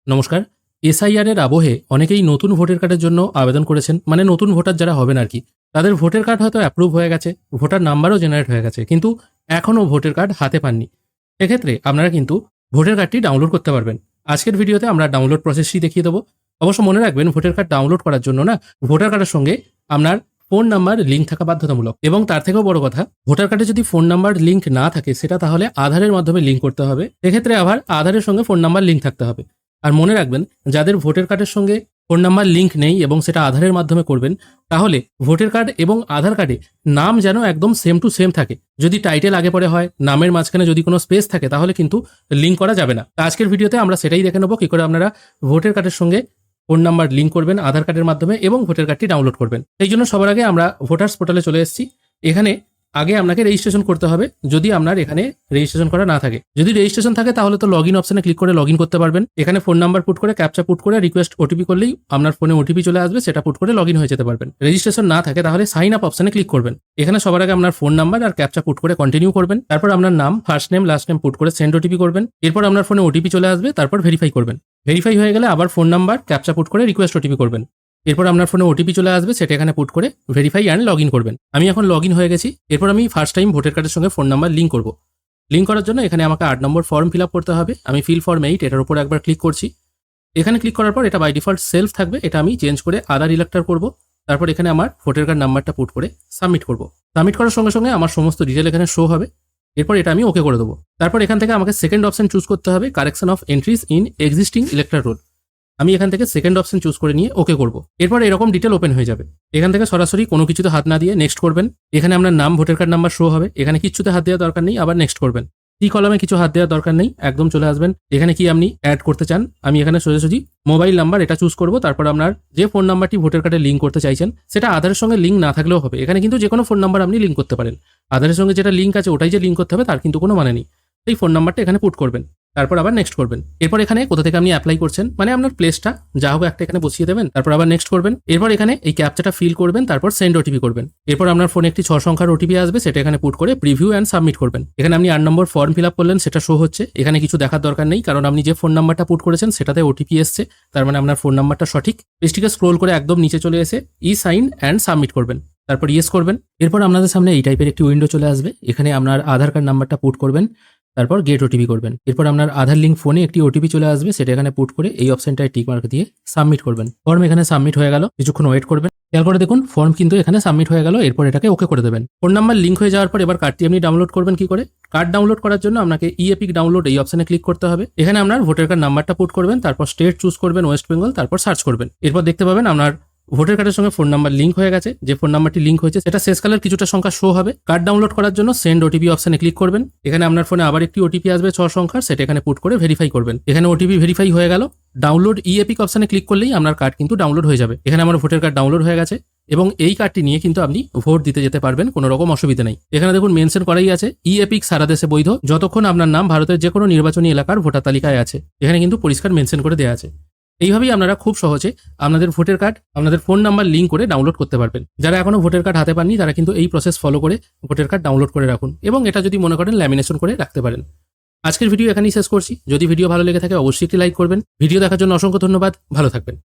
নমস্কার। এসআইআর এর আবহে অনেকেই নতুন ভোটার কার্ডের জন্য আবেদন করেছেন। মানে নতুন ভোটার যারা হবেন আরকি। তাদের ভোটার কার্ড হয়তো অ্যাপ্রুভ হয়ে গেছে, ভোটার নাম্বারও জেনারেট হয়ে গেছে। কিন্তু এখনও ভোটার কার্ড হাতে পাননি। এক্ষেত্রে আপনারা কিন্তু ভোটার কার্ডটি ডাউনলোড করতে পারবেন। আজকের ভিডিওতে আমরা ডাউনলোড প্রসেসটি দেখিয়ে দেবো। অবশ্য মনে রাখবেন ভোটার কার্ড ডাউনলোড করার জন্য না ভোটার কার্ডের সঙ্গে আপনার ফোন নাম্বার লিঙ্ক থাকা বাধ্যতামূলক। এবং তার থেকেও বড় কথা, ভোটার কার্ডে যদি ফোন নাম্বার লিঙ্ক না থাকে সেটা তাহলে আধারের মাধ্যমে লিঙ্ক করতে হবে। এক্ষেত্রে আবার আধারের সঙ্গে ফোন নাম্বার লিঙ্ক থাকতে হবে। আর মনে রাখবেন যাদের ভোটার কার্ডের সঙ্গে ফোন নাম্বার লিঙ্ক নেই এবং সেটা আধারের মাধ্যমে করবেন, তাহলে ভোটার কার্ড এবং আধার কার্ডে নাম যেন একদম সেম টু সেম থাকে। যদি টাইটেল আগে পরে হয়, নামের মাঝখানে যদি কোনো স্পেস থাকে, তাহলে কিন্তু লিঙ্ক করা যাবে না। আজকের ভিডিওতে আমরা সেটাই দেখে নেবো কি করে আপনারা ভোটার কার্ডের সঙ্গে ফোন নাম্বার লিঙ্ক করবেন আধার কার্ডের মাধ্যমে এবং ভোটার কার্ডটি ডাউনলোড করবেন। এই জন্য সবার আগে আমরা ভোটার্স পোর্টালে চলে এসেছি। এখানে আগে আপনাকে রেজিস্ট্রেশন করতে হবে যদি আপনার এখানে রেজিস্ট্রেশন করা না থাকে। যদি রেজিস্ট্রেশন থাকে তাহলে তো লগ ইন অপশনে ক্লিক করে লগ ইন করতে পারবেন। এখানে ফোন নাম্বার পুট করে ক্যাপচা পুট করে রিকোয়েস্ট ওটিপি করলেই আপনার ফোনে ওটিপি চলে আসবে, সেটা পুট করে লগ ইন হয়ে যেতে পারবেন। রেজিস্ট্রেশন না থাকে তাহলে সাইন আপ অপশনে ক্লিক করবেন। এখানে সবার আগে আপনার ফোন নাম্বার আর ক্যাপচা পুট করে কন্টিনিউ করবেন। তারপর আপনার নাম, first name, last name put করে সেন্ড ওটিপি করবেন। এরপর আপনার ফোনে ওটিপি চলে আসবে, তারপর ভেরিফাই করবেন। ভেরিফাই হয়ে গেলে আবার ফোন নাম্বার ক্যাপচা পুট করে রিকোয়েস্ট ওটিপি করবেন। এরপর আপনার ফোনে ওটিপি চলে আসবে, সেটা এখানে পুট করে ভেরিফাই অ্যান্ড লগ ইন করবেন। আমি এখন লগ ইন হয়ে গেছি। এরপর আমি ফার্স্ট টাইম ভোটার কার্ডের সঙ্গে ফোন নাম্বার লিঙ্ক করব। লিঙ্ক করার জন্য এখানে আমাকে 8 নম্বর ফর্ম ফিল আপ করতে হবে। আমি ফিল ফর্ম 8 এটার উপর একবার ক্লিক করছি। এখানে ক্লিক করার পর এটা বাই ডিফল্ট সেলফ থাকবে, এটা আমি চেঞ্জ করে আদার ইলেক্টর করব। তারপর এখানে আমার ভোটার কার্ড নাম্বারটা পুট করে সাবমিট করব। সাবমিট করার সঙ্গে সঙ্গে আমার সমস্ত ডিটেল এখানে শো হবে। এরপর এটা আমি ওকে করে দেবো। তারপর এখান থেকে আমাকে সেকেন্ড অপশন চুজ করতে হবে, correction of entries in existing elector roll. আমি এখান থেকে সেকেন্ড অপশন চুজ করে নিয়ে ওকে করব। এরপর এরকম ডিটেল ওপেন হয়ে যাবে। এখান থেকে সরাসরি কোনো কিছুতে হাত না দিয়ে নেক্সট করবেন। এখানে আপনার নাম, ভোটার কার্ড নাম্বার শো হবে। এখানে কিছুতে হাত দেওয়ার দরকার নেই, আবার নেক্সট করবেন। কি কলমে কিছু হাত দেওয়ার দরকার নেই, একদম চলে আসবেন। এখানে কি আপনি অ্যাড করতে চান, আমি এখানে সোজাসুজি মোবাইল নাম্বার এটা চুজ করব। তারপর আপনার যে ফোন নাম্বারটি ভোটার কার্ডে লিঙ্ক করতে চাইছেন সেটা আধারের সঙ্গে লিঙ্ক না থাকলেও হবে। এখানে কিন্তু যে কোনো ফোন নাম্বার আপনি লিঙ্ক করতে পারেন। আধারের সঙ্গে যেটা লিঙ্ক আছে ওটাই যে লিঙ্ক করতে হবে তার কিন্তু কোনো মানে নেই। এই ফোন নাম্বারটা এখানে পুট করবেন, তারপর আবার নেক্সট করবেন। এরপর এখানে কোথা থেকে আপনি অ্যাপ্লাই করছেন, মানে আপনার প্লেসটা যা হোক একটা এখানে বসিয়ে দেবেন, তারপর আবার নেক্সট করবেন। এরপর এখানে এই ক্যাপচাটা ফিল করবেন, তারপর সেন্ড ওটিপি করবেন। এরপর আপনার ফোনে একটি 6 সংখ্যার ওটিপি আসবে, সেটা এখানে পুট করে প্রিভিউ অ্যান্ড সাবমিট করবেন। এখানে আপনি 8 নম্বর ফর্ম ফিল আপ করলেন, সেটা শো হচ্ছে। এখানে কিছু দেখার দরকার নেই, কারণ আপনি যে ফোন নাম্বারটা পুট করেছেন সেটাতে ওটিপি এসছে, তার মানে আপনার ফোন নাম্বারটা সঠিক। পেজটিকে স্ক্রোল করে একদম নিচে চলে এসে ই সাইন অ্যান্ড সাবমিট করবেন, তারপর ইয়েস করবেন। এরপর আপনাদের সামনে এই টাইপের একটি উইন্ডো চলে আসবে। এখানে আপনার আধার কার্ড নাম্বারটা পুট করবেন, তারপর গেট ওটিপি করবেন। এরপর আপনার আধার লিঙ্ক ফোনে একটি ওটিপি চলে আসবে, সেটা এখানে পুট করে এই অপশনটায় টিক মার্ক দিয়ে সাবমিট করবেন। ফর্ম এখানে সাবমিট হয়ে গেল, কিছুক্ষণ ওয়েট করবেন। খেয়াল করে দেখুন ফর্ম কিন্তু এখানে সাবমিট হয়ে গেল। এরপর এটাকে ওকে করে দেবেন। ফোন নাম্বার লিঙ্ক হয়ে যাওয়ার পর এবার কার্ডটি আপনি ডাউনলোড করবেন কি করে। কার্ড ডাউনলোড করার জন্য আপনাকে ই এপিক ডাউনলোড এই অপশনে ক্লিক করতে হবে। এখানে আপনার ভোটার কার্ড নাম্বারটা পুট করবেন, তারপর স্টেট চুজ করবেন ওয়েস্ট বেঙ্গল, তারপর সার্চ করবেন। এরপর দেখতে পাবেন আপনার ভোটার কার্ডের সঙ্গে ফোন নাম্বার লিঙ্ক হয়ে গেছে। যে ফোন নাম্বারটি লিঙ্ক হয়েছে সেটা শেষকালের কিছুটা সংখ্যা শো হবে। কার্ড ডাউনলোড করার জন্য সেন্ড ওটিপি অপশনে ক্লিক করবেন। এখানে আপনার ফোনে আবার একটি ওটিপি আসবে 6 সংখ্যার, সেটা এখানে পুট করে ভেরিফাই করবেন। এখানে ওটিপি ভেরিফাই হয়ে গেল। ডাউনলোড ই এপিক অপশনে ক্লিক করলেই আপনার কার্ড কিন্তু ডাউনলোড হয়ে যাবে। এখানে আমার ভোটার কার্ড ডাউনলোড হয়ে গেছে এবং এই কার্ডটি নিয়ে কিন্তু আপনি ভোট দিতে যেতে পারবেন, কোনো রকম অসুবিধা নেই। এখানে দেখুন মেনশন করাই আছে ই এপিক সারা দেশে বৈধ যতক্ষণ আপনার নাম ভারতের যে কোনো নির্বাচনী এলাকার ভোটার তালিকায় আছে। এখানে কিন্তু পরিষ্কার মেনশন করে দেওয়া আছে। এইভাবেই আপনারা খুব সহজে আপনাদের ভোটার কার্ড আপনাদের ফোন নাম্বার লিঙ্ক করে ডাউনলোড করতে পারবেন। যারা এখনো ভোটার কার্ড হাতে পাননি তারা কিন্তু এই প্রসেস ফলো করে ভোটার কার্ড ডাউনলোড করে রাখুন এবং এটা যদি মনে করেন ল্যামিনেশন করে রাখতে পারেন। আজকের ভিডিও এখানেই শেষ করছি। যদি ভিডিও ভালো লেগে থাকে অবশ্যই একটি লাইক করবেন। ভিডিও দেখার জন্য অসংখ্য ধন্যবাদ। ভালো থাকবেন।